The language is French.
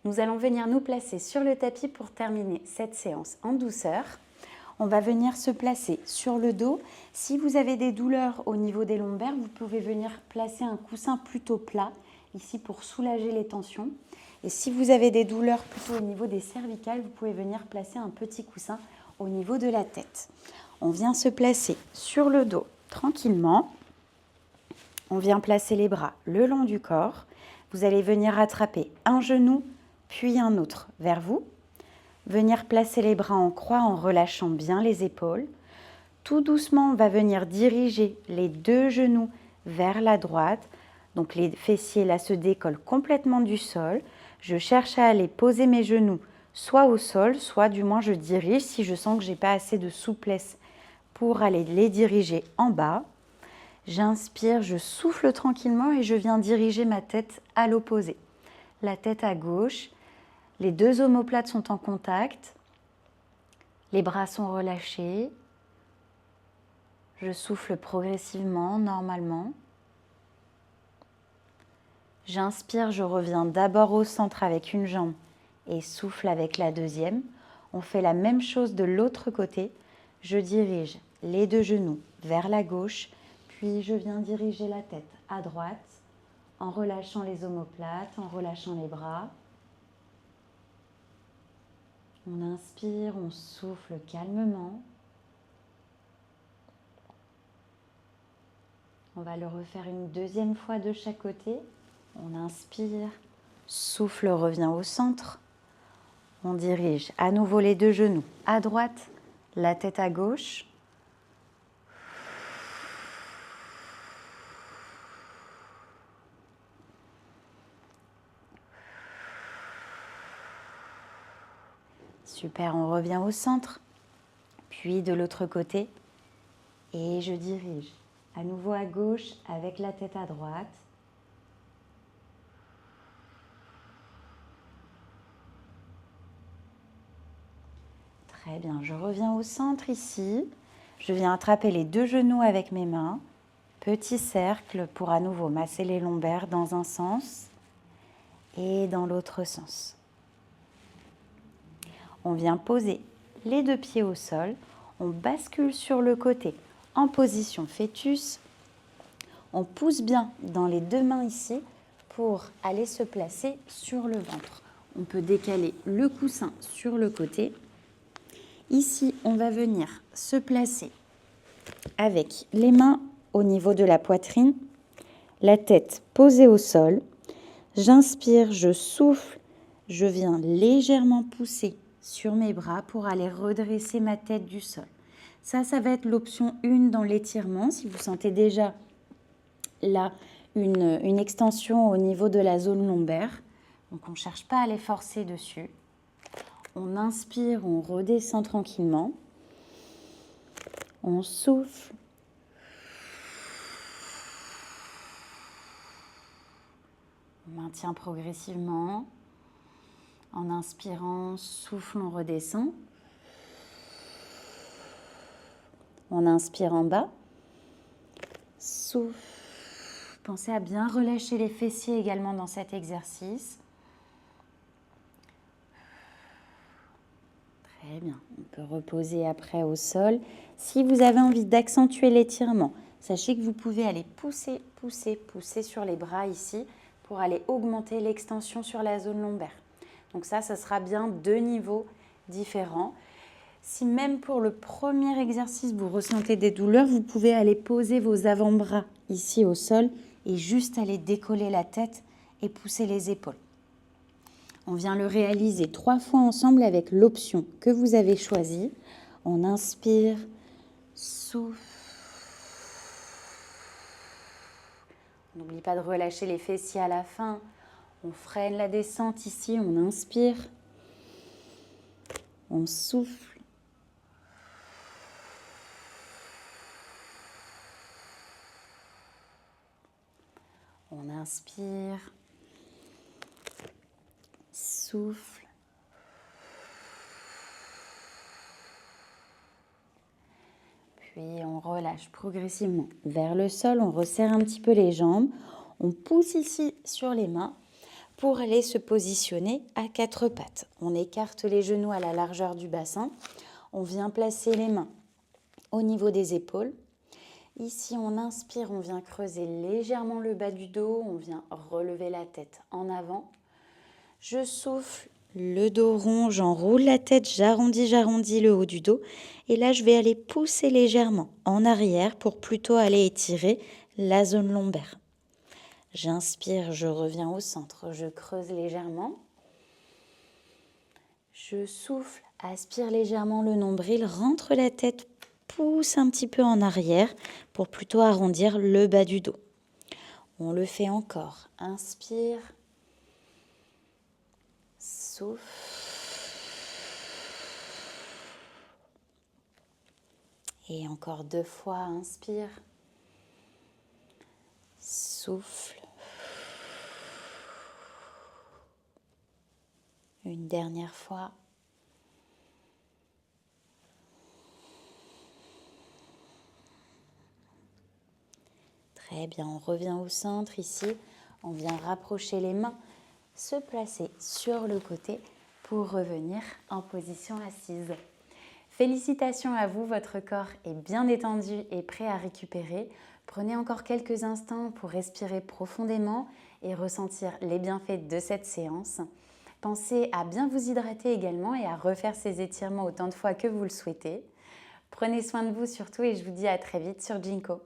Nous allons venir nous placer sur le tapis pour terminer cette séance en douceur. On va venir se placer sur le dos. Si vous avez des douleurs au niveau des lombaires, vous pouvez venir placer un coussin plutôt plat, ici pour soulager les tensions. Et si vous avez des douleurs plutôt au niveau des cervicales, vous pouvez venir placer un petit coussin au niveau de la tête. On vient se placer sur le dos tranquillement. On vient placer les bras le long du corps. Vous allez venir attraper un genou, puis un autre vers vous. Venir placer les bras en croix en relâchant bien les épaules. Tout doucement, on va venir diriger les deux genoux vers la droite. Donc les fessiers là se décollent complètement du sol. Je cherche à aller poser mes genoux soit au sol, soit du moins je dirige si je sens que je n'ai pas assez de souplesse pour aller les diriger en bas. J'inspire, je souffle tranquillement et je viens diriger ma tête à l'opposé. La tête à gauche, les deux omoplates sont en contact, les bras sont relâchés. Je souffle progressivement, normalement. J'inspire, je reviens d'abord au centre avec une jambe et souffle avec la deuxième. On fait la même chose de l'autre côté. Je dirige les deux genoux vers la gauche, puis je viens diriger la tête à droite en relâchant les omoplates, en relâchant les bras. On inspire, on souffle calmement. On va le refaire une deuxième fois de chaque côté. On inspire, souffle revient au centre. On dirige à nouveau les deux genoux à droite, la tête à gauche. Super, on revient au centre, puis de l'autre côté. Et je dirige à nouveau à gauche avec la tête à droite. Très bien, je reviens au centre ici. Je viens attraper les deux genoux avec mes mains. Petit cercle pour à nouveau masser les lombaires dans un sens et dans l'autre sens. On vient poser les deux pieds au sol. On bascule sur le côté en position fœtus. On pousse bien dans les deux mains ici pour aller se placer sur le ventre. On peut décaler le coussin sur le côté. Ici, on va venir se placer avec les mains au niveau de la poitrine, la tête posée au sol. J'inspire, je souffle, je viens légèrement pousser sur mes bras pour aller redresser ma tête du sol. Ça va être l'option 1 dans l'étirement. Si vous sentez déjà là une extension au niveau de la zone lombaire, donc on ne cherche pas à les forcer dessus. On inspire, on redescend tranquillement. On souffle. On maintient progressivement. En inspirant, souffle, on redescend. On inspire en bas. Souffle. Pensez à bien relâcher les fessiers également dans cet exercice. Très bien. On peut reposer après au sol. Si vous avez envie d'accentuer l'étirement, sachez que vous pouvez aller pousser, pousser, pousser sur les bras ici pour aller augmenter l'extension sur la zone lombaire. Donc ça sera bien deux niveaux différents. Si même pour le premier exercice, vous ressentez des douleurs, vous pouvez aller poser vos avant-bras ici au sol et juste aller décoller la tête et pousser les épaules. On vient le réaliser 3 fois ensemble avec l'option que vous avez choisie. On inspire, souffle. On n'oublie pas de relâcher les fessiers à la fin. On freine la descente ici, on inspire. On souffle. On inspire. Souffle. Puis on relâche progressivement vers le sol. On resserre un petit peu les jambes. On pousse ici sur les mains pour aller se positionner à quatre pattes. On écarte les genoux à la largeur du bassin. On vient placer les mains au niveau des épaules. Ici, on inspire, on vient creuser légèrement le bas du dos. On vient relever la tête en avant. Je souffle, le dos rond, j'enroule la tête, j'arrondis le haut du dos. Et là, je vais aller pousser légèrement en arrière pour plutôt aller étirer la zone lombaire. J'inspire, je reviens au centre, je creuse légèrement. Je souffle, aspire légèrement le nombril, rentre la tête, pousse un petit peu en arrière pour plutôt arrondir le bas du dos. On le fait encore. Inspire. Souffle. Et encore 2 fois, inspire. Souffle. Une dernière fois. Très bien, on revient au centre ici. On vient rapprocher les mains, se placer sur le côté pour revenir en position assise. Félicitations à vous, votre corps est bien détendu et prêt à récupérer. Prenez encore quelques instants pour respirer profondément et ressentir les bienfaits de cette séance. Pensez à bien vous hydrater également et à refaire ces étirements autant de fois que vous le souhaitez. Prenez soin de vous surtout et je vous dis à très vite sur Ginkgo.